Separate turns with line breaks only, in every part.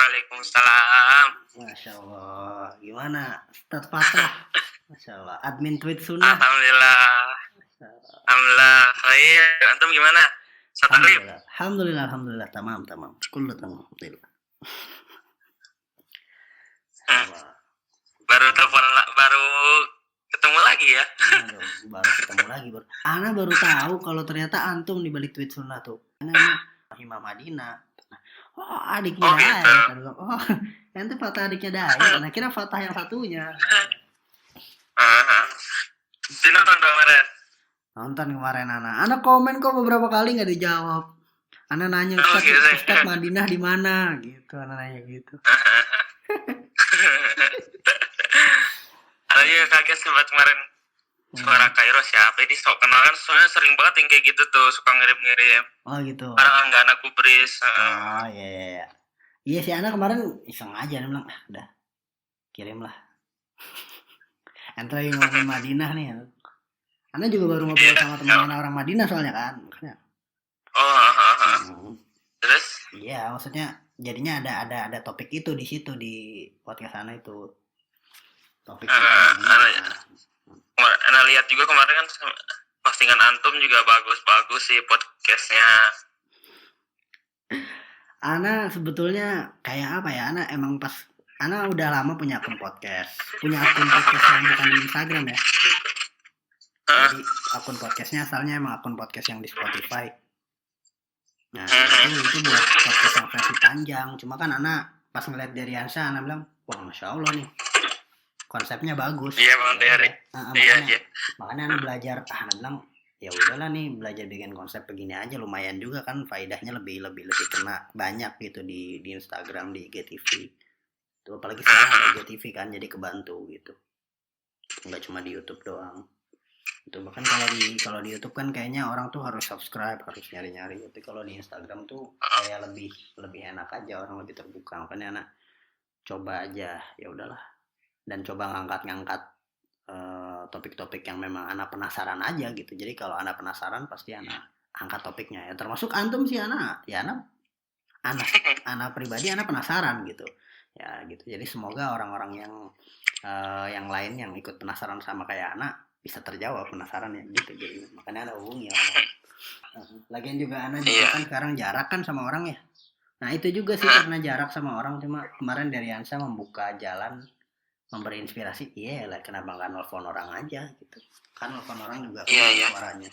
Waalaikumsalam.
Masya Allah. Gimana? Ustadz Fatah. Masya Allah. Admin tweet sunnah.
Alhamdulillah.
Masya Allah.
Alhamdulillah. Khair. Antum gimana? Satarif.
Alhamdulillah. Tamam. Kullu tamam. Alhamdulillah. Masya Allah.
Baru telepon, baru ketemu lagi ya.
Aduh, baru ketemu lagi bro. Ana baru tahu kalau ternyata antum di balik tweet sunnah tuh. Ana Imam Madinah. Oh, adiknya
Oh,
Dayat.
gitu.
Oh, ente Fatah adiknya Dayat. Nah, kira Fatah yang satunya.
Nonton dong kemarin.
Nonton kemarin Ana komen kok beberapa kali nggak dijawab. Ana nanya Ustaz Madinah di mana gitu. Ana nanya gitu.
Ada juga kaget sempat kemarin. Suara Kairo siapa ini? Sok kenal kan, soalnya sering banget yang kayak gitu tuh, suka ngirim-ngirim.
Oh gitu.
Orang nggak anak gubris.
Oh iya. Iya si Ana kemarin iseng aja, dia bilang udah kirim lah. Ente lagi ngomongin Madinah nih. Ana juga baru ngobrol sama teman orang Madinah soalnya kan, makanya.
Terus?
Iya, maksudnya jadinya ada topik itu di situ di podcast Ana itu. Topik
Ana lihat juga kemarin kan postingan antum juga bagus sih podcastnya.
Ana sebetulnya kayak apa ya? Ana udah lama punya akun podcast yang bukan di Instagram ya. Jadi akun podcastnya asalnya emang akun podcast yang di Spotify. Nah itu buat podcast yang versi panjang. Cuma kan Ana pas ngeliat dari Ansa, Ana bilang, wah Masya Allah nih. Konsepnya bagus.
Iya bang Derek. Iya.
Makanya Ana belajar. Ana bilang ya udahlah nih belajar bikin konsep begini aja lumayan juga kan faedahnya lebih kena banyak gitu di Instagram di IGTV. Itu apalagi sekarang ada IGTV kan jadi kebantu gitu. Enggak cuma di YouTube doang. Itu bahkan kalau di YouTube kan kayaknya orang tuh harus subscribe, harus nyari-nyari. Tapi kalau di Instagram tuh kayak lebih enak aja, orang lebih terbuka. Makanya Ana coba aja ya udahlah. Dan coba ngangkat topik-topik yang memang Ana penasaran aja gitu. Jadi kalau Ana penasaran pasti Ana angkat topiknya ya. Termasuk antum sih Ana pribadi Ana penasaran gitu. Ya gitu. Jadi semoga orang-orang yang lain yang ikut penasaran sama kayak Ana bisa terjawab penasarannya gitu. Jadi makanya Ana hubungi orang. Lagian juga Ana juga kan sekarang jarak kan sama orang ya. Nah itu juga sih karena jarak sama orang, cuma kemarin dari Ansa membuka jalan, memberi inspirasi. Iya lah, kenapa nggak nelfon orang aja gitu. Kan nelfon orang juga suaranya.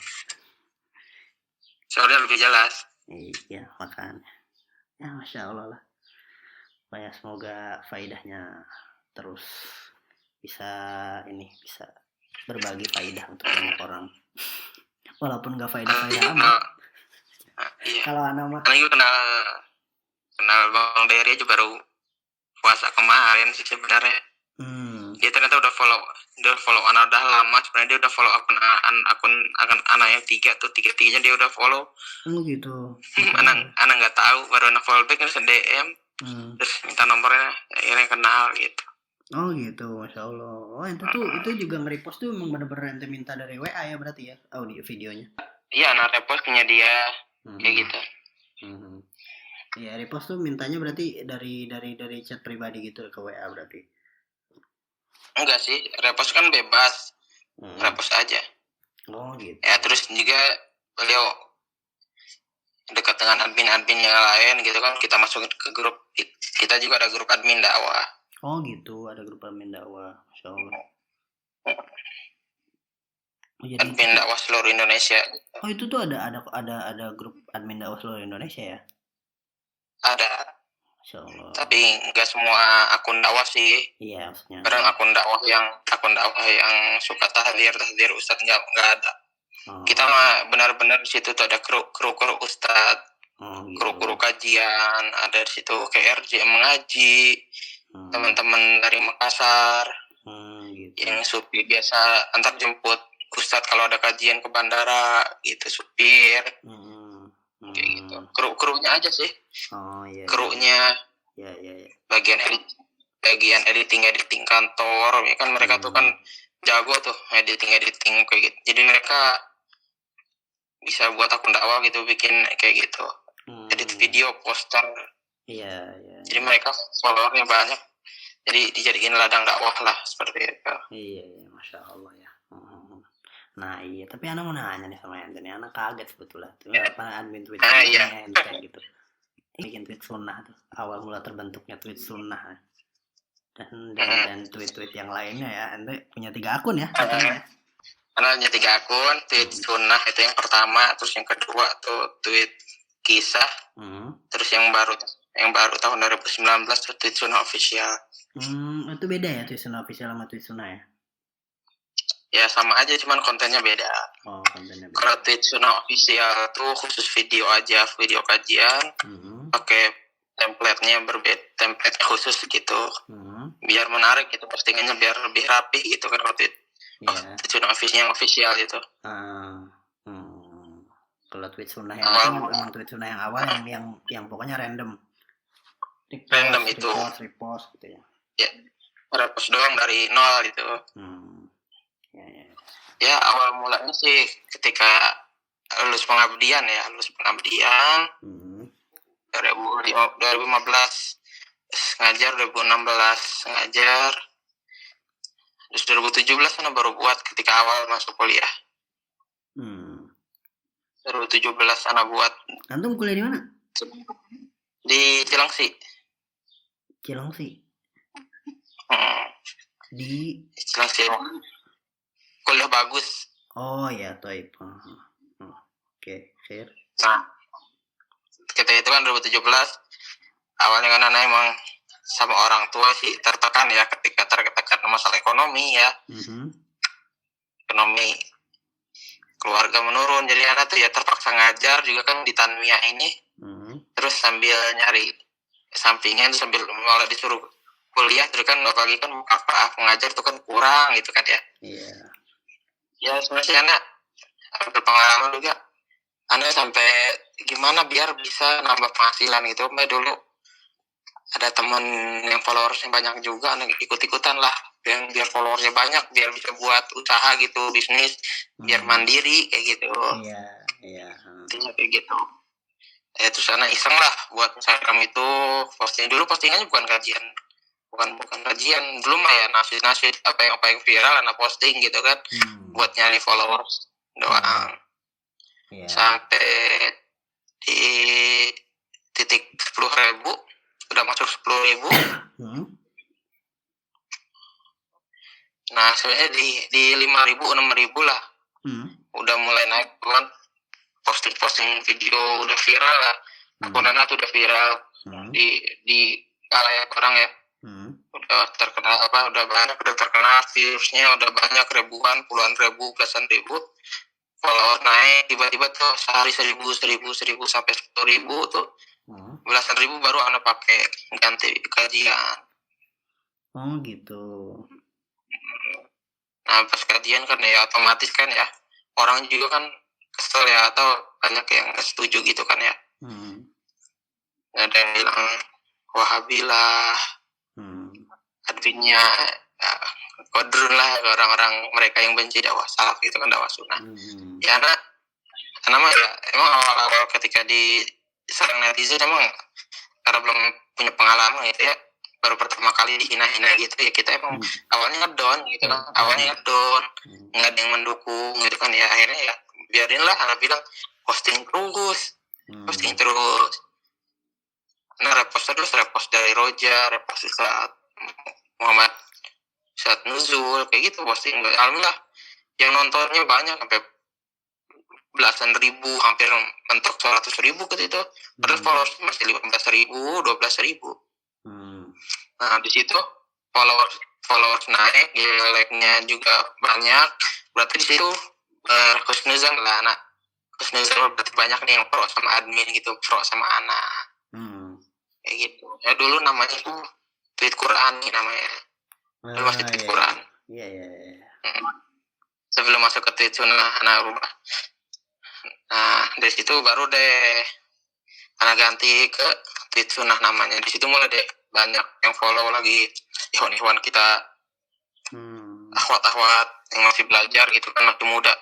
Suaranya lebih jelas.
Iya, makanya. Ya Masya Allah lah. Supaya semoga faedahnya terus bisa berbagi faedah untuk banyak orang. Walaupun nggak faedah amat.
Iya.
Kalau Ana mah.
Karena juga kenal Bang Dery aja baru puasa kemarin sih sebenarnya. Dia ternyata udah follow Ana udah lama. Sebenarnya dia udah follow akun Ana yang tiga-tiganya dia udah follow.
Oh gitu.
Ana nggak tahu, baru Ana follow back terus DM. Terus minta nomornya, akhirnya kenal gitu.
Oh gitu, Masya Allah. Oh itu juga nge-repost tuh emang bener-bener ente minta dari WA ya berarti ya, audio videonya.
Iya, Ana repost punya dia, kayak gitu.
Iya, repost tuh mintanya berarti dari chat pribadi gitu ke WA berarti.
Enggak sih, repost kan bebas. Repost aja.
Oh gitu.
Ya terus juga beliau dekat dengan admin yang lain gitu kan, kita masukin ke grup. Kita juga ada grup admin dakwah.
Oh gitu, ada grup admin dakwah. Masya Allah.
Admin dakwah seluruh Indonesia.
Oh itu tuh ada grup admin dakwah seluruh Indonesia ya?
Ada.
Masya Allah.
Tapi nggak semua akun dakwah sih.
Iya maksudnya.
Kadang akun dakwah yang suka tahdir ustadz nggak ada. Kita mah benar-benar di situ tuh ada kru ustadz, kru kajian, ada di situ KRJ mengaji, teman-teman dari Makassar,
gitu.
Yang supir biasa antar jemput ustadz kalau ada kajian ke bandara gitu, supir. Kayak gitu. Krunya aja sih.
Oh iya.
Krunya.
Iya.
Bagian editing kantor, ya kan mereka tuh kan jago tuh editing kayak gitu. Jadi mereka bisa buat akun dakwah gitu, bikin kayak gitu. Edit video, poster,
Iya.
Jadi mereka followernya banyak, jadi dijadiin ladang dakwah lah seperti itu.
Iya, Masya Allah ya. Nah iya, tapi anak mau nanya nih sama ente nih, anak kaget sebetulnya tuh apa admin tweet sunnahnya ente gitu. Bikin tweet sunnah tuh, awal mula terbentuknya tweet sunnah dan tweet-tweet yang lainnya ya. Ente punya 3 akun ya katanya.
Karena punya 3 akun, tweet sunnah itu yang pertama, terus yang kedua tuh tweet kisah, terus yang baru tahun 2019 tuh tweet sunnah official.
Itu beda ya tweet sunnah official sama tweet sunnah ya?
Ya sama aja, cuman kontennya beda.
Kontennya beda.
Kalau tweet sunnah official tuh khusus video aja, video kajian, pakai template-nya berbeda, template khusus gitu, biar menarik gitu, postingannya biar lebih rapi gitu kan. Kalau tweet sunnah yang official itu.
Kalau tweet sunnah yang awal, memang tweet sunnah yang awal yang pokoknya random.
Random itu.
Repost gitu ya.
Ya, repost doang dari nol gitu. Ya awal mulanya sih ketika lulus pengabdian 2015 ngajar, 2016 ngajar, terus 2017 kan baru buat ketika awal masuk kuliah. 2017 anak buat.
Antum kuliah di mana?
Di Cilengsi.
Di
Cilengsi. Kuliah bagus.
Oh ya, toib. Oke, fair.
Nah, kita itu kan 2017 awalnya kan anak emang sama orang tua sih tertekan ya, ketika tertekan masalah ekonomi ya. Ekonomi keluarga menurun, jadi anak tuh ya terpaksa ngajar juga kan di Tanmia ini. Terus sambil nyari sampingan, sambil malah disuruh kuliah, terus kan apalagi kan pengajar tuh kan kurang gitu kan ya.
Iya.
Ya sebenarnya anak berpengalaman juga, anak sampai gimana biar bisa nambah penghasilan gitu. Mbak dulu ada teman yang followersnya banyak juga, anak ikut-ikutan lah biar followersnya banyak, biar bisa buat usaha gitu, bisnis, biar mandiri kayak gitu.
Iya.
Intinya kayak gitu. Terus anak iseng lah buat Instagram itu, postingannya bukan kajian, bukan kajian, belum ya nasid apa yang viral anak posting gitu kan, buat nyari followers doang. Sampai di titik 10.000, udah masuk 10.000. Nah sebenarnya di 5.000 6.000 lah, udah mulai naik kan, posting video udah viral lah, akun anak tuh udah viral di kalayak orang ya. Udah terkenal udah terkenal, viewsnya udah banyak, ribuan, puluhan ribu, belasan ribu, follower naik, tiba-tiba tuh sehari 1.000 sampai 10.000 tuh, belasan ribu baru anak pakai ganti kajian.
Gitu.
Nah pas kajian kan ya otomatis kan ya, orang juga kan kesel ya, atau banyak yang setuju gitu kan ya. Ada yang bilang Wahabilah, adminnya ya, kodrun lah, orang-orang mereka yang benci dakwah salaf gitu kan, dakwah sunnah. Ya karena mah ya emang awal-awal ketika diserang netizen emang karena belum punya pengalaman gitu ya, baru pertama kali dihina-hina gitu ya, kita emang awalnya ngedown gitu kan, nggak ada yang mendukung gitu kan ya. Akhirnya ya biarin lah, anak bilang posting terus. Nah repost dari Roja, repost Ustaz Muhammad Ustaz Nuzul kayak gitu, posting. Alhamdulillah yang nontonnya banyak, sampai belasan ribu, hampir mentok 100.000 gitu itu. Padahal followers masih 15.000, 12.000. Nah di situ followers naik, like-nya juga banyak. Berarti di situ husnuzan lah anak. Husnuzan berarti banyak nih yang pro sama admin gitu, pro sama anak. Kayak gitu. Ya dulu namanya tuh tweet Quran nih namanya. Dulu masih tweet Quran.
Iya.
Sebelum masuk ke tweet sunnah anak rubah. Nah dari situ baru deh anak ganti ke tweet sunnah namanya. Di situ mulai deh banyak yang follow lagi, ikhwan kita, akhwat yang masih belajar gitu kan, masih muda,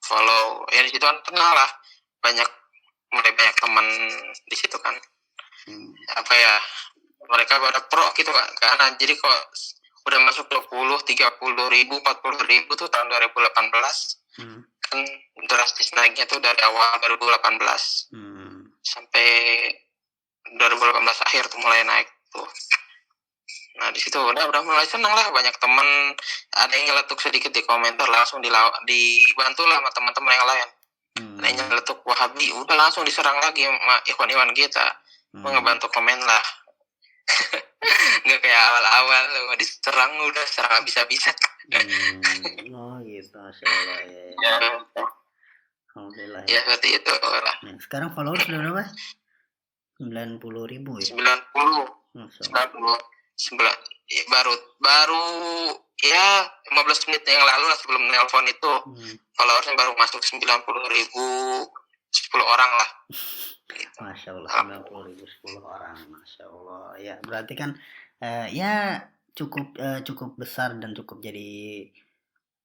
follow. Ya di situ kan kenal lah, mulai banyak teman di situ kan. apa ya, mereka pada pro gitu kan. Jadi kok udah masuk 30.000, 40.000 tuh tahun 2018 kan drastis naiknya tuh dari awal 2018 sampai 2018 akhir tuh mulai naik tuh. Nah di situ udah mulai senang lah, banyak temen, ada yang nyeletuk sedikit di komentar, langsung dibantu lah sama teman-teman yang lain. Ada yang nyeletuk Wahabi, udah langsung diserang lagi sama ikhwan-ikhwan kita. Ngebantu komen lah. Nggak kayak awal-awal lo diserang, udah serang habis-habisan.
Oh gitu, Masya Allah ya. Alhamdulillah
ya seperti itu lah.
Nah, sekarang followers udah berapa? 90.000 ya?
90 baru ya 15 menit yang lalu lah sebelum nelpon itu followersnya baru masuk 90.000 10 orang lah.
Masya Allah, 90.000 10 orang, Masya Allah. Ya berarti kan ya cukup besar dan cukup jadi,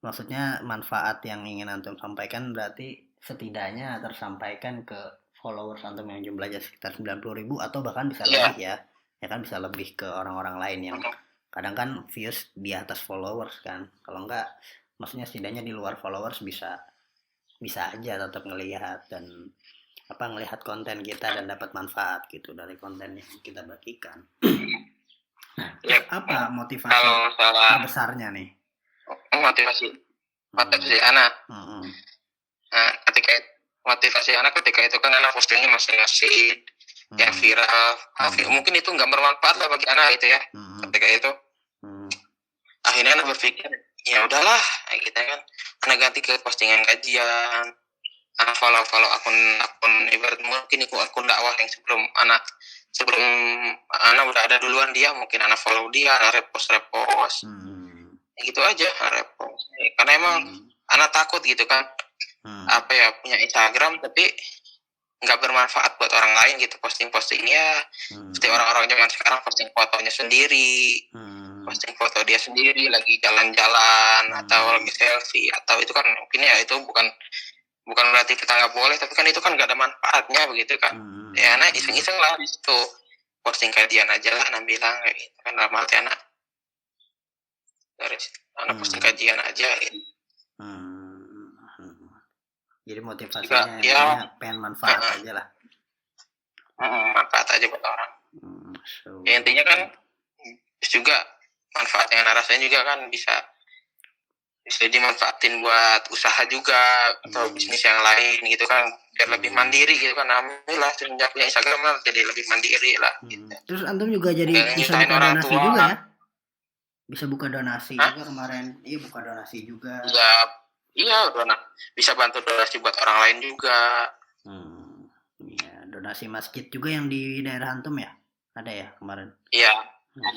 maksudnya manfaat yang ingin antum sampaikan berarti setidaknya tersampaikan ke followers antum yang jumlahnya sekitar 90.000 atau bahkan bisa lebih ya kan, bisa lebih ke orang-orang lain yang kadang kan views di atas followers kan. Kalau enggak, maksudnya setidaknya di luar followers bisa aja tetap ngelihat dan ngelihat konten kita dan dapat manfaat gitu dari konten yang kita bagikan. Nah, apa motivasi terbesarnya nih?
Motivasi anak. Nah, motivasi anak ketika itu kan anak postingnya masing-masing yang viral, mungkin itu nggak bermanfaat lah bagi anak itu ya. Ketika itu akhirnya anak berpikir ya udahlah gitu kan, anak ganti ke postingan kajian, anak follow akun ibarat mungkin itu akun dakwah yang sebelum anak udah ada duluan dia, mungkin anak follow dia, anak repost gitu aja, repost karena emang anak takut gitu kan, apa ya, punya Instagram tapi nggak bermanfaat buat orang lain gitu, postingnya seperti orang-orang zaman sekarang posting fotonya sendiri, posting foto dia sendiri lagi jalan-jalan atau lagi selfie, atau itu kan mungkin ya itu bukan berarti kita nggak boleh, tapi kan itu kan nggak ada manfaatnya begitu kan. Ya anak iseng-iseng lah di situ posting kajian aja lah, anak bilang kayak gitu kan, dalam arti anak posting kajian aja gitu.
Jadi motivasinya ya pengen manfaat aja lah.
Manfaat aja buat orang. Ya, intinya kan juga manfaat yang rasain juga kan bisa dimanfaatin buat usaha juga atau bisnis yang lain gitu kan, biar lebih mandiri gitu kan. Alhamdulillah semenjak punya Instagram lah jadi lebih mandiri lah gitu.
Terus antum juga jadi bisa buka donasi juga ya? Bisa buka donasi juga kemarin. Iya, buka donasi juga.
Iya, bisa bantu donasi buat orang lain juga.
Ya, donasi masjid juga yang di daerah antum ya? Ada ya kemarin?
Iya,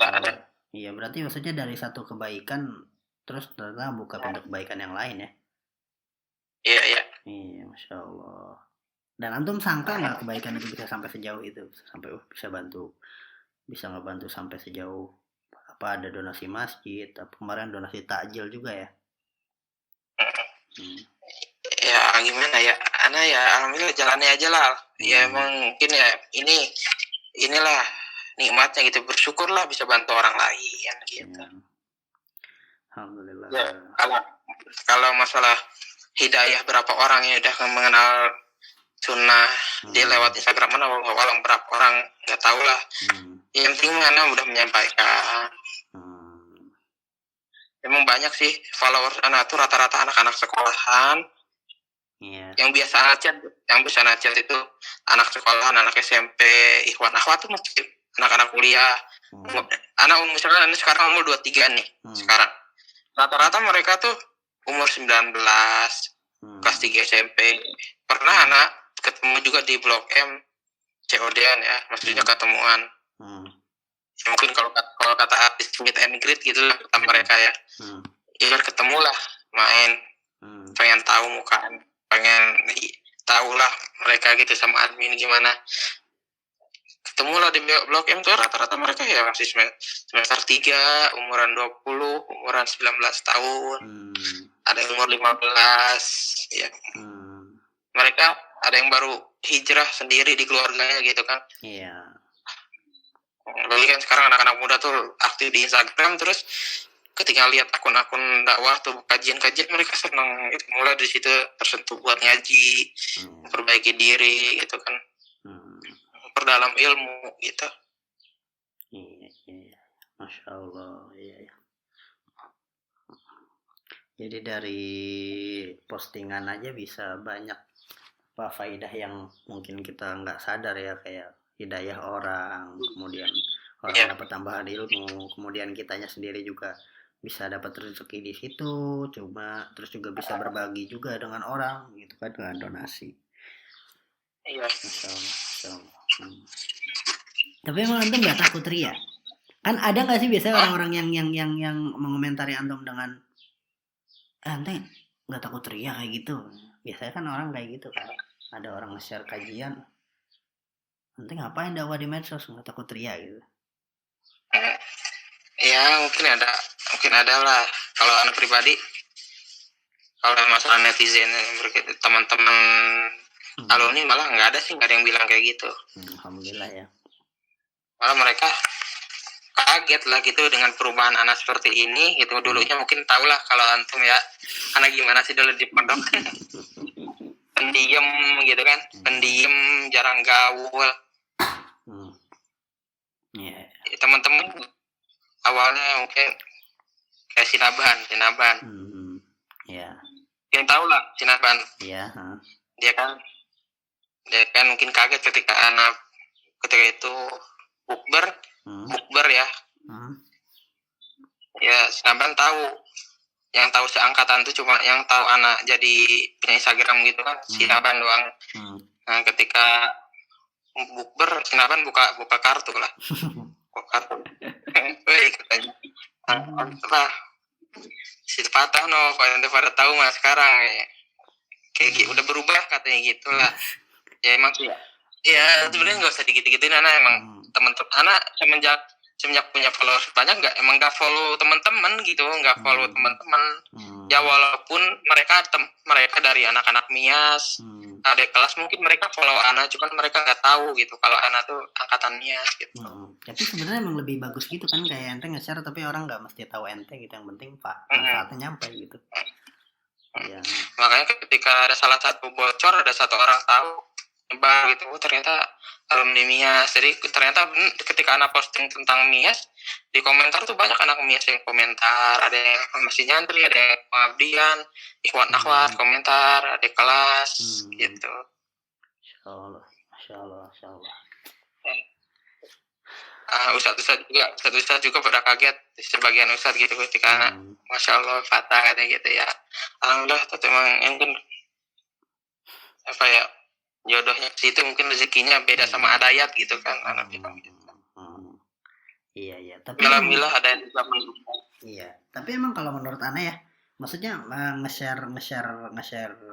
ada.
Iya, berarti maksudnya dari satu kebaikan terus ternyata buka pintu kebaikan yang lain ya?
Iya.
Iya, Masya Allah. Dan antum sangka nggak kebaikan itu bisa sampai sejauh itu? Sampai bisa ngebantu sampai sejauh apa, ada donasi masjid, kemarin donasi takjil juga ya?
Ya gimana ya, anak ya alhamdulillah jalannya aja lah. Ya emang mungkin ya inilah nikmatnya gitu, bersyukurlah bisa bantu orang lain gitu.
Alhamdulillah.
Ya, kalau masalah hidayah berapa orang yang udah mengenal sunnah dia lewat Instagram mana, walau berapa orang nggak tahu lah. Yang penting mana udah menyampaikan. Emang banyak sih followers anak tuh rata-rata anak-anak sekolahan. Yang biasa ngechat itu anak sekolahan, anak SMP, ikhwan akhwat tuh mungkin anak-anak kuliah. Anak misalnya sekarang umur 23 nih. Sekarang rata-rata mereka tuh umur 19, kelas 3 SMP. Pernah anak ketemu juga di Blok M COD-an ya, maksudnya ketemuan. Ya, mungkin kalau kata artis meet and greet gitu lah kata mereka ya. Ya ketemu lah, main, pengen tahu mukaan, pengen tahu lah mereka gitu sama admin gimana. Ketemu lah di Blok M tuh rata-rata mereka ya masih semester 3, umuran 20, umuran 19 tahun, ada yang umur 15 ya. Mereka ada yang baru hijrah sendiri di keluarganya gitu kan. Apalagi kan sekarang anak-anak muda tuh aktif di Instagram, terus ketika lihat akun-akun dakwah tuh kajian-kajian, mereka senang itu, mulai dari situ tersentuh buat ngaji, memperbaiki diri gitu kan, memperdalam ilmu gitu.
Iya, Masya Allah, iya. Jadi dari postingan aja bisa banyak faidah yang mungkin kita nggak sadar ya, kayak hidayah orang, kemudian orang dapat tambahan ilmu, kemudian kitanya sendiri juga bisa dapat rezeki di situ, terus juga bisa berbagi juga dengan orang gitu kan, dengan donasi.
Iya.
Masya Allah. Tapi emang antum nggak takut ria? Kan ada nggak sih biasanya orang-orang yang mengomentari antum dengan ente nggak takut ria kayak gitu? Biasanya kan orang kayak gitu kan. Ada orang nge-share kajian, nanti ngapain dakwah di medsos, nggak takut ria gitu.
Ya mungkin ada lah. Kalau anak pribadi, kalau masalah netizen teman-teman kalau ini malah nggak ada yang bilang kayak gitu.
Alhamdulillah ya.
Malah mereka kaget lah gitu dengan perubahan anak seperti ini gitu. Dulunya mungkin tahu lah kalau antum ya, karena gimana sih dulu di pondok pendiam gitu kan, pendiam, jarang gaul. Teman-teman awalnya mungkin kayak Sinaban. Yang tahu lah Sinaban. Dia kan mungkin kaget ketika itu bukber ya. Ya Sinaban tahu, yang tahu seangkatan tuh cuma yang tahu anak jadi punya Instagram gitu kan, Sinaban doang. Nah ketika bukber, Sinaban buka kartu lah. Kartu. Wih katanya. Apa? Si patah no, pada tahu mas sekarang kayak gitu, udah berubah katanya gitulah. Ya emang sih ya sebenarnya nggak usah dikit-dikitin, anak emang teman-teman anak semenjak punya followers banyak emang nggak follow teman-teman gitu, nggak follow teman-teman. Ya walaupun mereka dari anak-anak MIAS, adik kelas, mungkin mereka follow anak, cuman mereka nggak tahu gitu kalau anak tuh angkatan MIAS gitu.
Tapi sebenarnya emang lebih bagus gitu kan, kayak ente nge-share tapi orang nggak mesti tahu ente gitu, yang penting manfaatnya nyampe gitu. Ya.
Makanya ketika ada salah satu bocor, ada satu orang tahu nyebar gitu, ternyata alumni MIAS. Jadi ternyata ketika anak posting tentang MIAS, di komentar tuh banyak anak MIAS yang komentar, ada yang masih nyantri, ada yang pengabdian, ikhwan akhwat komentar, ada kelas gitu.
Masya Allah.
Ustaz juga pada kaget, sebagian ustaz gitu ketika Masya Allah fatah katanya gitu ya. Alhamdulillah, tapi emang yang kan apa ya, jodohnya situ mungkin rezekinya beda sama adayat gitu kan, anak bilang gitu.
Iya. Tapi
alhamdulillah ada yang bisa.
Iya. Tapi emang kalau menurut Ana ya, maksudnya nge-share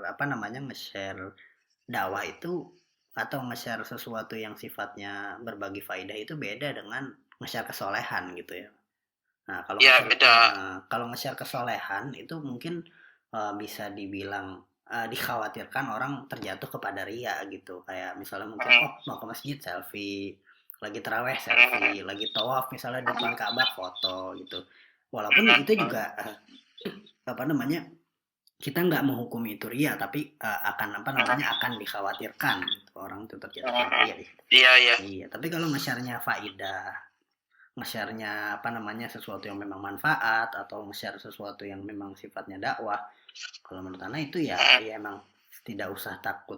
apa namanya, nge-share dakwah itu atau nge-share sesuatu yang sifatnya berbagi faidah itu beda dengan nge-share kesolehan gitu ya. Nah, kalau kalau nge-share kesolehan itu mungkin bisa dibilang dikhawatirkan orang terjatuh kepada ria gitu, kayak misalnya mungkin mau ke masjid selfie, lagi taraweh selfie, lagi tawaf misalnya di depan Ka'bah foto gitu. Walaupun itu juga apa namanya, kita nggak menghukumi itu ria, tapi akan dikhawatirkan gitu, orang itu terjatuh ria. Iya. Tapi kalau nge-share-nya faidah, nge-share-nya apa namanya, sesuatu yang memang manfaat, atau nge-share sesuatu yang memang sifatnya dakwah, kalau menurut Ana itu ya emang tidak usah takut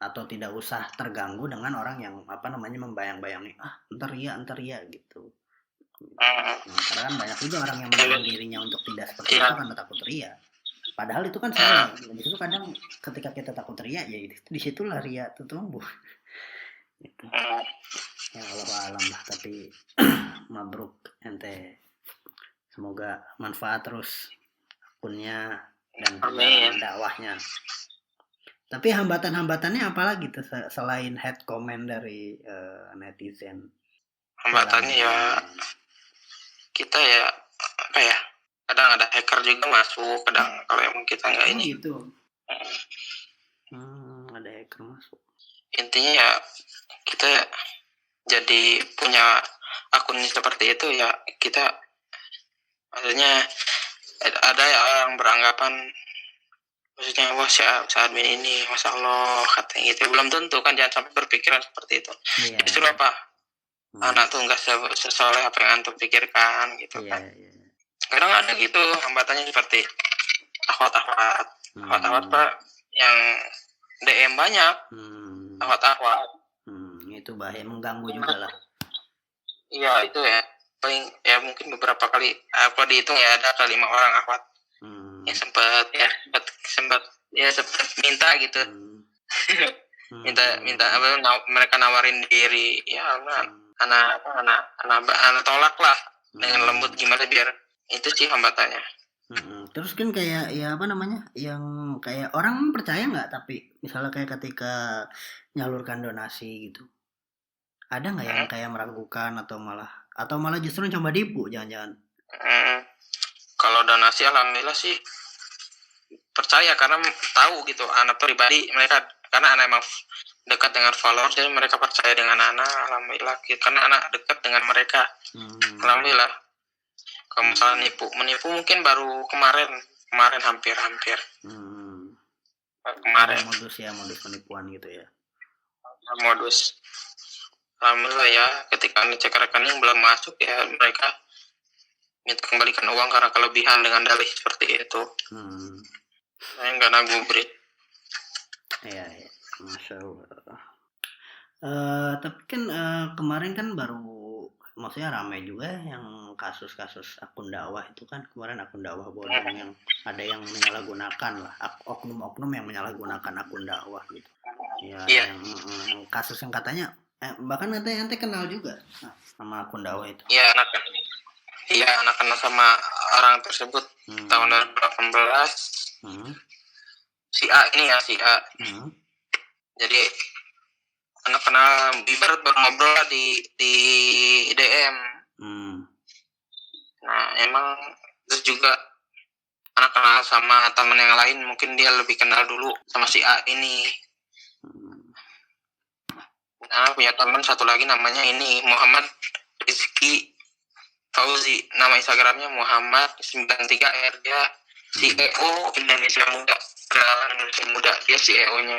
atau tidak usah terganggu dengan orang yang apa namanya membayang-bayangi entar ria gitu. Nah, karena kan banyak juga orang yang menahan dirinya untuk tidak seperti itu karena takut ria. Padahal itu kan salah. Justru kadang ketika kita takut ria, ya disitulah ria itu tumbuh. Gitu. Ya Allah alam lah, tapi mabruk ente, semoga manfaat terus akunnya dan dakwahnya. Tapi hambatan-hambatannya apa lagi tuh selain hate comment dari netizen?
Hambatannya ya kita ya apa ya, kadang ada hacker juga masuk, kadang kalau emang kita nggak ini
gitu. Ada hacker masuk.
Intinya ya kita jadi punya akun seperti itu ya kita maksudnya ada yang beranggapan maksudnya wah si admin ini masya Allah katanya gitu, belum tentu kan, jangan sampai berpikiran seperti itu. Justru apa anak tuh nggak sesoleh apa yang antum pikirkan gitu kan. Kadang ada gitu hambatannya seperti akhwat Pak yang DM banyak, akhwat
itu bahaya, mengganggu juga lah.
Iya itu ya paling ya mungkin beberapa kali aku dihitung ya ada kali 5 orang akhwat yang sempat minta gitu. minta apa mereka nawarin diri ya anak tolak lah dengan lembut gimana biar itu sih hambatannya.
Terus kan kayak ya apa namanya yang kayak orang percaya nggak, tapi misalnya kayak ketika nyalurkan donasi gitu ada nggak yang kayak meragukan atau malah justru coba tipu jangan-jangan?
Kalau donasi alhamdulillah sih percaya karena tahu gitu anak pribadi mereka, karena anak emang dekat dengan followers jadi mereka percaya dengan anak, alhamdulillah gitu, karena anak dekat dengan mereka. Alhamdulillah. Kalau misalnya menipu mungkin baru kemarin hampir kemarin
modus penipuan gitu ya,
modus. Alhamdulillah ya ketika ngecek rekening belum masuk ya mereka minta kembalikan uang karena kelebihan dengan dalih seperti itu. Saya nggak nagubrit.
Iya, masya Allah. Tapi kan kemarin kan baru maksudnya ramai juga yang kasus-kasus akun dakwah itu kan, kemarin akun dakwah bodong yang ada yang menyalahgunakan lah, oknum-oknum yang menyalahgunakan akun dakwah gitu ya. Yang kasus yang katanya bahkan katanya ente kenal juga sama akun dakwah itu.
Iya anak kenal sama orang tersebut tahun 2018. Si A ini ya si A. Jadi anak kenal ibarat ngobrol di DM. Nah emang terus juga anak kenal sama teman yang lain, mungkin dia lebih kenal dulu sama si A ini. Nah punya teman satu lagi namanya ini Muhammad Rizky Fauzi, nama Instagramnya Muhammad 93R, dia CEO Indonesia Muda, Relawan Indonesia Muda, dia CEO-nya.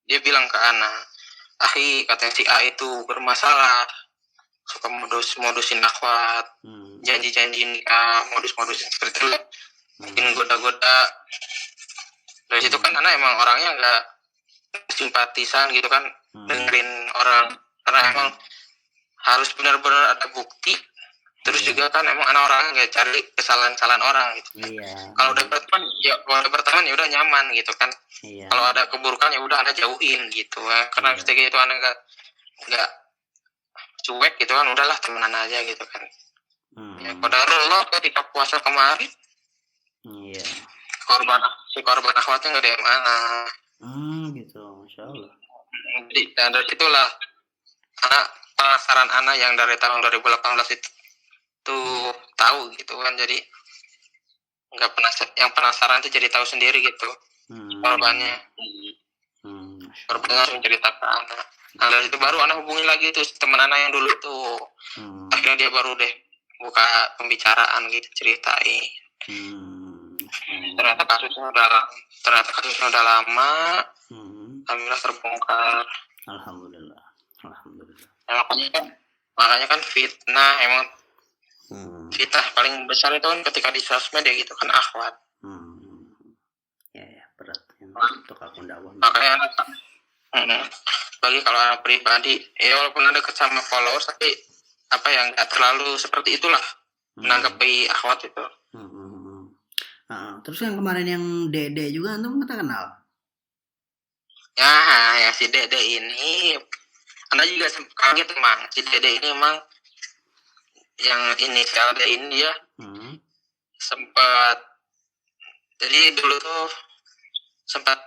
Dia bilang ke Ana, katanya si A itu bermasalah, suka modusin akhwat, janji-janji nikah, modus-modusin seperti itu, mungkin goda-goda. Dari situ kan Ana emang orangnya nggak simpatisan gitu kan, dengerin orang, karena emang harus benar-benar ada bukti. Terus juga kan emang anak orangnya nggak cari kesalahan-kesalahan orang gitu. Kalau udah berteman ya udah nyaman gitu kan. Kalau ada keburukan ya udah anak jauhin gitu. Karena ketika itu anak nggak cuek gitu kan, udahlah temenan aja gitu kan. Ya qadarullah ketika puasa kemarin. Korban akhwatnya nggak ada yang mana.
Gitu, masya Allah.
Jadi dari itulah anak penasaran anak yang dari tahun 2018 itu tuh tahu gitu kan, jadi nggak penasaran tuh jadi tahu sendiri gitu korbannya. Korbannya langsung cerita ke anak. Nah dari itu baru anak hubungi lagi tuh teman anak yang dulu tuh. Akhirnya dia baru deh buka pembicaraan gitu, ceritain. Ternyata kasusnya udah lama. Alhamdulillah terbongkar.
Alhamdulillah.
Ya, makanya kan fitnah emang. Fitnah paling besar itu kan ketika di sosmed ya gitu kan akhwat.
Ya berat untuk akun dakwah.
Makanya bagi kalau anak pribadi ya walaupun ada dekat sama followers tapi apa yang nggak terlalu seperti itulah menanggapi akhwat itu.
Terus yang kemarin yang Dede juga antum kita kenal?
Ya si Dede ini Anda juga kaget emang, si Dede ini emang yang inisial D ini dia sempat, jadi dulu tuh sempat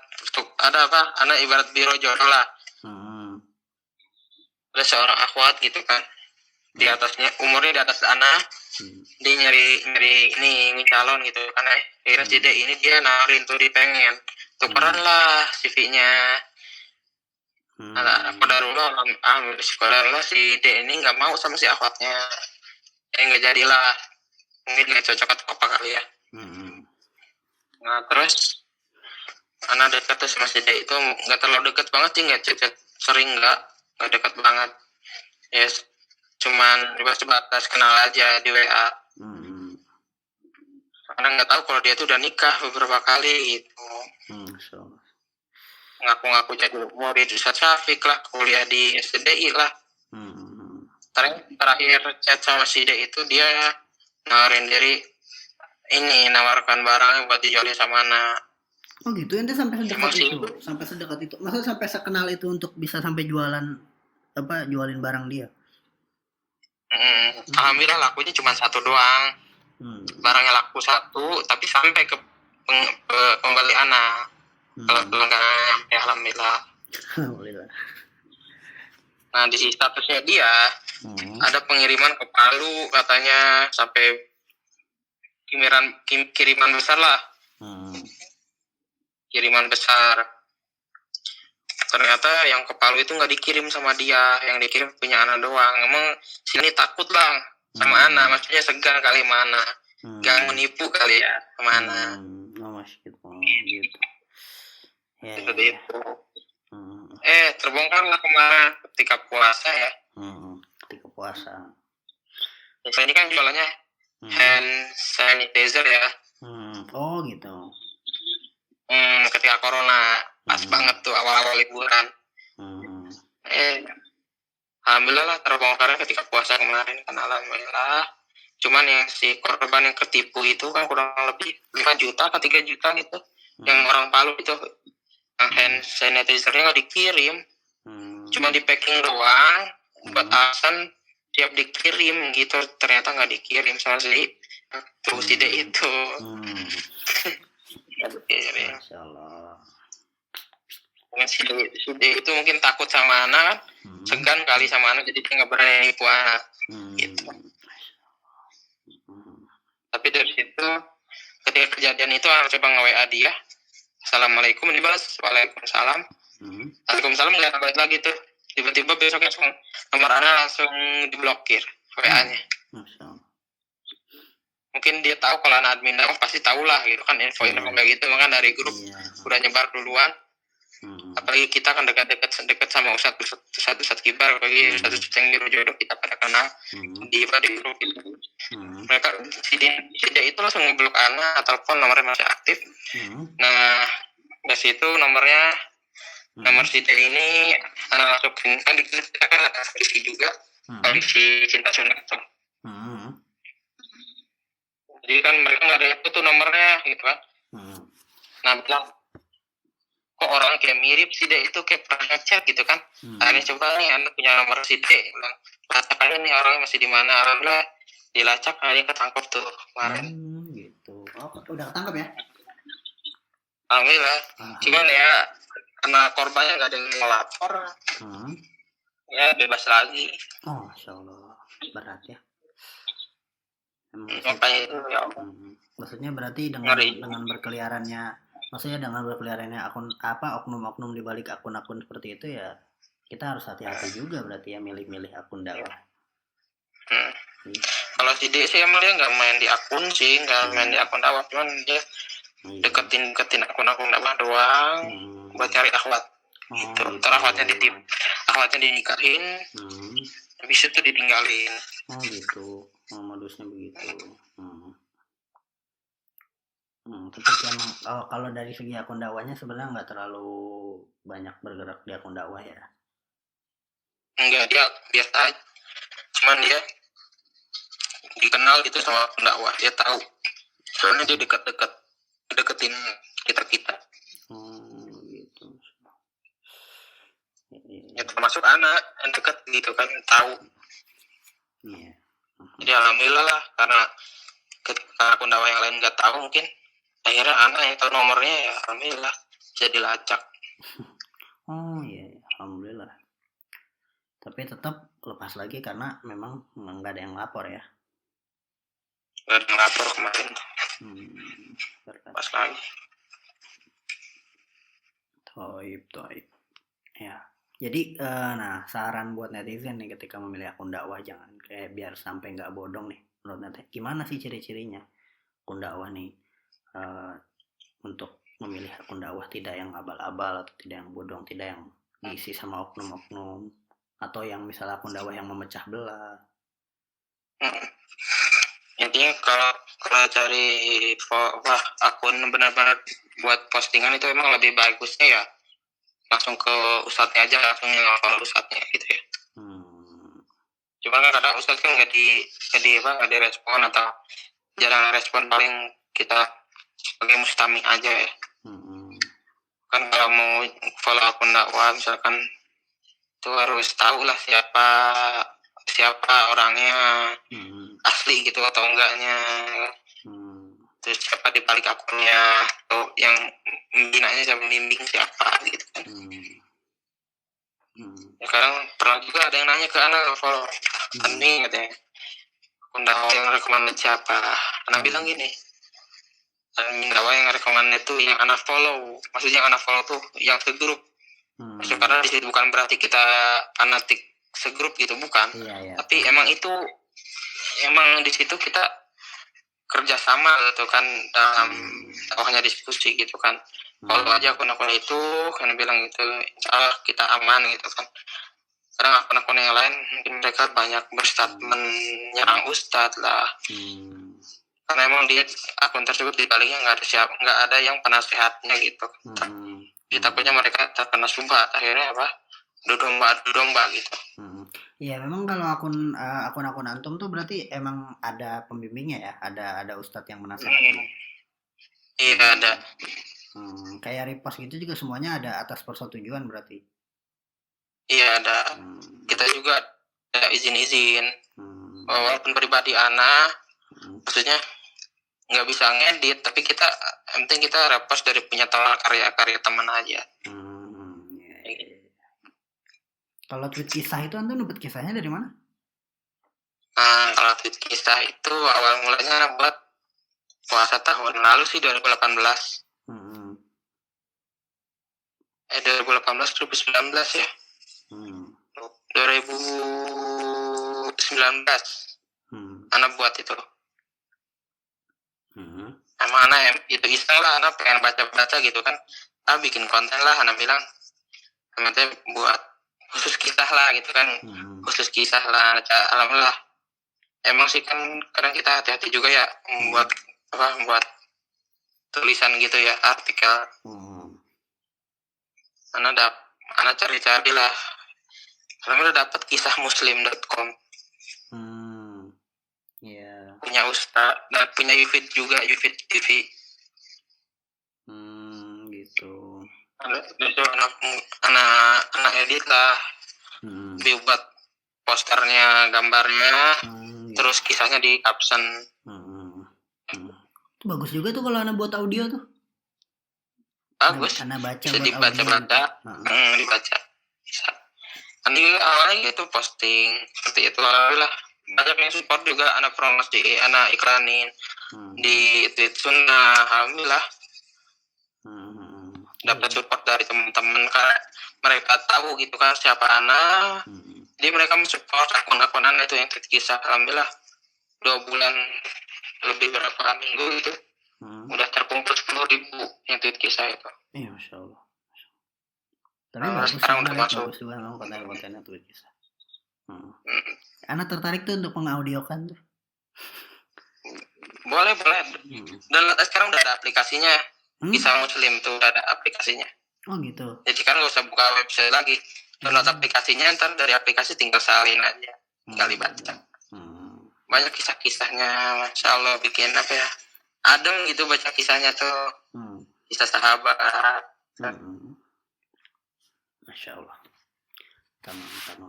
ada apa, anak ibarat biro jodoh lah. Ada seorang akhwat gitu kan, di atasnya umurnya di atas anak, dia nyari ini calon gitu kan. Akhirnya si D ini dia nawarin tuh, dia pengen tukeran lah CV-nya. Kodarullah si D ini nggak mau sama si akhwatnya, nggak jadilah, mungkin nggak cocok atau apa kali ya. Nah terus anak dekat tuh sama si D itu nggak terlalu dekat banget sih, nggak chat sering, nggak dekat banget, yes, cuman sebatas kenal aja di WA. Karena nggak tahu kalau dia tuh udah nikah beberapa kali gitu. Ngaku-ngaku jadi murid Ustadz Syafiq lah, kuliah di SDI lah. Terakhir chat sama si D itu dia nawarin diri, ini nawarkan barangnya buat dijualin sama anak.
Oh gitu, ente sampai sedekat itu, masa sampai sekenal itu untuk bisa sampai jualin barang dia?
Alhamdulillah lakunya cuma satu doang. Barangnya laku satu, tapi sampai ke pembeli anak. Kalau pelanggan ya alhamdulillah. Nah di statusnya dia ada pengiriman ke Palu katanya, sampai kiriman besar lah. Kiriman besar. Ternyata yang ke Palu itu nggak dikirim sama dia, yang dikirim punya anak doang. Emang sini takut lah sama anak, maksudnya segan kali mana, gak menipu kali ya sama anak.
Gitu.
Seperti itu. Terbongkarlah kemarin ketika puasa ya.
Ketika puasa.
Saya ini kan jualannya hand sanitizer ya.
Oh gitu.
Ketika corona pas banget tuh awal-awal liburan. Alhamdulillah lah terbongkarnya ketika puasa kemarin kan, alhamdulillah. Cuman yang si korban yang ketipu itu kan kurang lebih 5 juta ke 3 juta gitu. Yang orang Palu itu yang hand sanitizer-nya nggak dikirim, cuma di packing doang, buat alasan tiap dikirim gitu, ternyata nggak dikirim sama si terus ide itu.
Masya Allah.
Si D itu mungkin takut sama anak, segan kali sama anak, jadi dia nggak berani nipu anak gitu. Tapi dari situ ketika kejadian itu aku coba nge-WA dia, Assalamualaikum, dibalas Waalaikumsalam. Waalaikumsalam, nggak balik lagi tuh. Tiba-tiba besok langsung nomor anak langsung diblokir WA-nya. Mungkin dia tahu kalau anak admin dakwah pasti tahu lah gitu kan, info-info kayak gitu, makanya dari grup udah nyebar duluan. Apalagi kita kan dekat sama Ustadz Kibar, apalagi Ustadz yang biru jodoh kita pada kenal di grup itu. Mereka si dia itu langsung ngeblok anak, telepon nomornya masih aktif. Nah dari situ nomor si D ini anak masukin, kan kita kan ada skripsi juga, skripsi cinta sunat tuh. Jadi kan mereka nggak ada itu tuh nomornya gitu kan. Nah bilang, kok orang kayak mirip si D itu kayak pernah ngechat gitu kan. Akhirnya coba nih anak punya nomor si D, bilang lacak aja nih orangnya masih di mana. Alhamdulillah dilacak, akhirnya ketangkep tuh kemarin.
Gitu. Oh udah ketangkep ya?
Alhamdulillah. Cuman ya karena korbannya nggak ada yang melapor, ya bebas lagi.
Oh Masya Allah, berat ya.
Makanya itu ya.
Maksudnya berarti dengan berkeliarannya, oknum-oknum di balik akun-akun seperti itu ya, kita harus hati-hati juga berarti ya, milih-milih akun dakwah.
Kalau si D sih emang dia nggak main di akun sih, nggak main di akun dakwah, cuman dia deketin akun-akun dakwah doang buat cari akhwat. Gitu. Terus akhwatnya dinikahin, habis itu ditinggalin.
Oh gitu, modusnya begitu. Tapi emang kalau dari segi akun dakwahnya sebenarnya nggak terlalu banyak bergerak di akun dakwah ya?
Enggak, dia biasa aja. Cuman dia dikenal gitu sama akun dakwah, dia tahu. Soalnya dia deketin kita. Gitu. Ya termasuk anak yang deket gitu kan, tahu. Iya. Jadi alhamdulillah lah, karena ketika akun dakwah yang lain nggak tahu, mungkin akhirnya anak yang tahu nomornya, ya alhamdulillah bisa dilacak.
Oh iya, alhamdulillah. Tapi tetap lepas lagi karena memang nggak ada yang lapor ya.
Nggak ada yang lapor kemarin. Lepas lagi.
Toib. Ya. Jadi nah saran buat netizen nih ketika memilih akun dakwah, jangan kayak biar sampai nggak bodong nih menurut netizen, gimana sih ciri-cirinya akun dakwah nih, eh, untuk memilih akun dakwah tidak yang abal-abal atau tidak yang bodong, tidak yang diisi sama oknum-oknum atau yang misalnya akun dakwah yang memecah belah.
Intinya kalau cari akun benar-benar buat postingan itu emang lebih bagusnya ya langsung ke ustadznya aja, langsung nge-follow ustadznya gitu ya. Cuma kan kadang ustadz kan nggak di respon atau jarang respon, paling kita sebagai mustami aja ya. Kan kalau mau follow akun dakwah misalkan itu harus tahu lah siapa orangnya, asli gitu atau enggaknya, terus siapa di balik akunnya atau yang membinanya siapa, membimbing siapa gitu kan. Sekarang pernah juga ada yang nanya ke anak follow ini katanya akun dakwah yang rekomen siapa, anak bilang gini, dakwah yang rekomen itu yang anak follow, maksudnya yang anak follow tuh yang segrup. Maksudnya karena di situ bukan berarti kita fanatik segrup gitu, bukan. Tapi emang itu emang di situ kita kerjasama gitu kan, dalam dakwahnya diskusi gitu kan. Kalau aja akun-akun itu kan bilang gitu, insya Allah kita aman gitu kan. Sekarang akun-akun yang lain mungkin mereka banyak berstatement nyerang ustadz lah. Karena emang di akun tersebut di baliknya nggak ada yang penasehatnya gitu. Takutnya mereka terkena subhat, akhirnya apa? Adu domba gitu.
Iya, memang kalau akun-akun antum tuh berarti emang ada pembimbingnya ya, ada ustadz yang menasehati.
Iya ada.
Kayak repost gitu juga semuanya ada atas persetujuan berarti.
Iya ada. Kita juga ada izin. Walaupun pribadi anak, maksudnya nggak bisa ngedit, tapi kita yang penting kita repost dari punya karya teman aja.
Kalau tweet kisah itu antum dapat kisahnya dari mana?
Kalau tweet kisah itu awal mulanya buat puasa tahun lalu sih, 2018. 2018 ya. 2019. Anak buat itu. Emang anak itu iseng lah, anak pengen baca-baca gitu kan. Bikin konten lah, anak bilang. Namanya buat khusus kisah lah gitu kan. Khusus kisah lah. Alhamdulillah. Emang sih kan kadang kita hati-hati juga ya membuat tulisan gitu ya, artikel. Anak cari-cari lah. Alhamdulillah dapat kisah muslim.com. Punya Ustaz dan punya Yufid juga, Yufid TV.
Gitu.
Anak edit lah. Dibuat posternya, gambarnya, terus kisahnya di caption.
Itu bagus juga tuh kalau anak buat audio tuh.
Bagus.
Anak baca
bisa dibaca-baca, dibaca. Bisa. Nanti awalnya gitu posting seperti itu, alhamdulillah banyak yang support juga, anak promosi, anak iklanin di tweet sunnah, alhamdulillah dapat support dari teman-teman karena mereka tahu gitu kan siapa anak, jadi mereka mensupport akun-akun anak itu yang tweet kisah. Alhamdulillah 2 bulan lebih berapa minggu gitu udah terkumpul 10.000 yang tweet kisah itu.
Iya, Masya Allah. Tapi bagus juga memang konten-kontennya tweet kisah. Anak tertarik tuh untuk mengaudiokan tuh.
Boleh. Dan sekarang udah ada aplikasinya. Kisah Muslim tuh udah ada aplikasinya.
Oh gitu.
Jadi kan nggak usah buka website lagi. Download aplikasinya, ntar dari aplikasi tinggal salin aja, tinggal dibaca. Banyak kisah-kisahnya, Masya Allah, bikin apa ya, adem gitu baca kisahnya tuh. Kisah sahabat.
Masya Allah.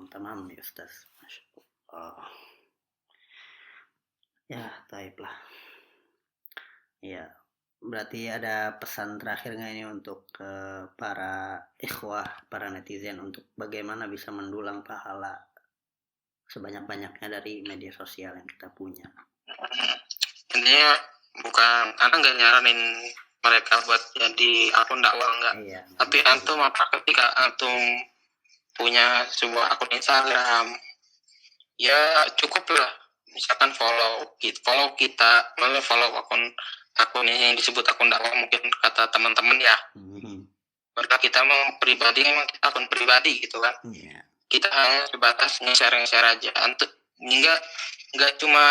Tamam ya Ustaz. Masya Allah. Ya, baiklah. Ya, berarti ada pesan terakhir nggak ini untuk para ikhwah, para netizen untuk bagaimana bisa mendulang pahala sebanyak-banyaknya dari media sosial yang kita punya?
Intinya bukan, anak nggak nyaranin mereka buat jadi akun dakwah, enggak. Tapi antum ketika antum punya sebuah akun Instagram, ya cukup lah. Misalkan follow kita, lalu follow akun yang disebut akun dakwah, mungkin kata teman-teman ya. Karena kita mau pribadi, memang kita akun pribadi gitu kan. Kita hanya sebatas nge-share aja, nggak cuma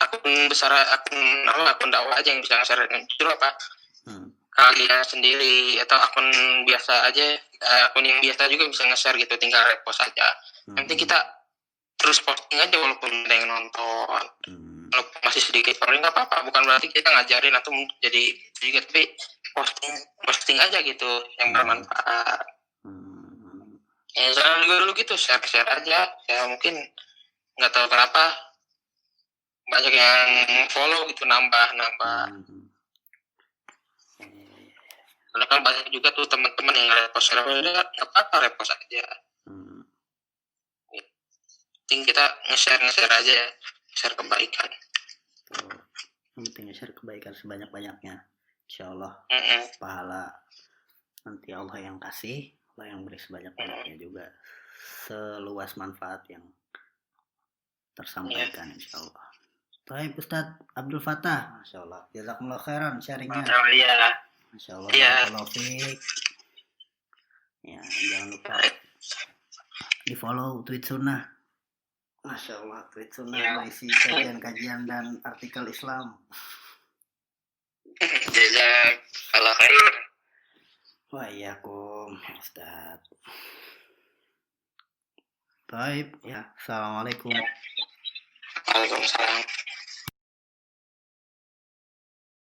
akun besar, akun dakwah aja yang bisa nge-share. Justru kalian sendiri atau akun biasa aja, akun yang biasa juga bisa nge-share gitu, tinggal repost aja. Nanti kita terus posting aja walaupun ada yang nonton, walaupun masih sedikit following nggak apa-apa, bukan berarti kita ngajarin atau jadi sedikit, tapi posting aja gitu yang bermanfaat. Ya jangan juga dulu gitu, share aja. Ya mungkin nggak tahu kenapa banyak yang follow gitu, nambah. Karena kan banyak juga tuh teman-teman yang repost, nggak apa-apa, repost aja. Penting kita nge-share aja ya, share kebaikan.
Penting nge-share kebaikan sebanyak-banyaknya, insyaallah pahala nanti Allah yang kasih, Allah yang beri sebanyak-banyaknya juga, seluas manfaat yang tersampaikan insyaallah. Baik Ustaz Abdul Fattah, masyaallah, jazakumullah khairan sharingnya. Masyaallah, barakallahu fiik. Ya, jangan lupa di follow Tweet Sunnah. Masya Allah, Tweet Sunnah berisi kajian-kajian dan artikel Islam.
Jazakallah khair.
Wa iyyakum Ustaz. Baik, ya. Assalamualaikum.
Waalaikumsalam.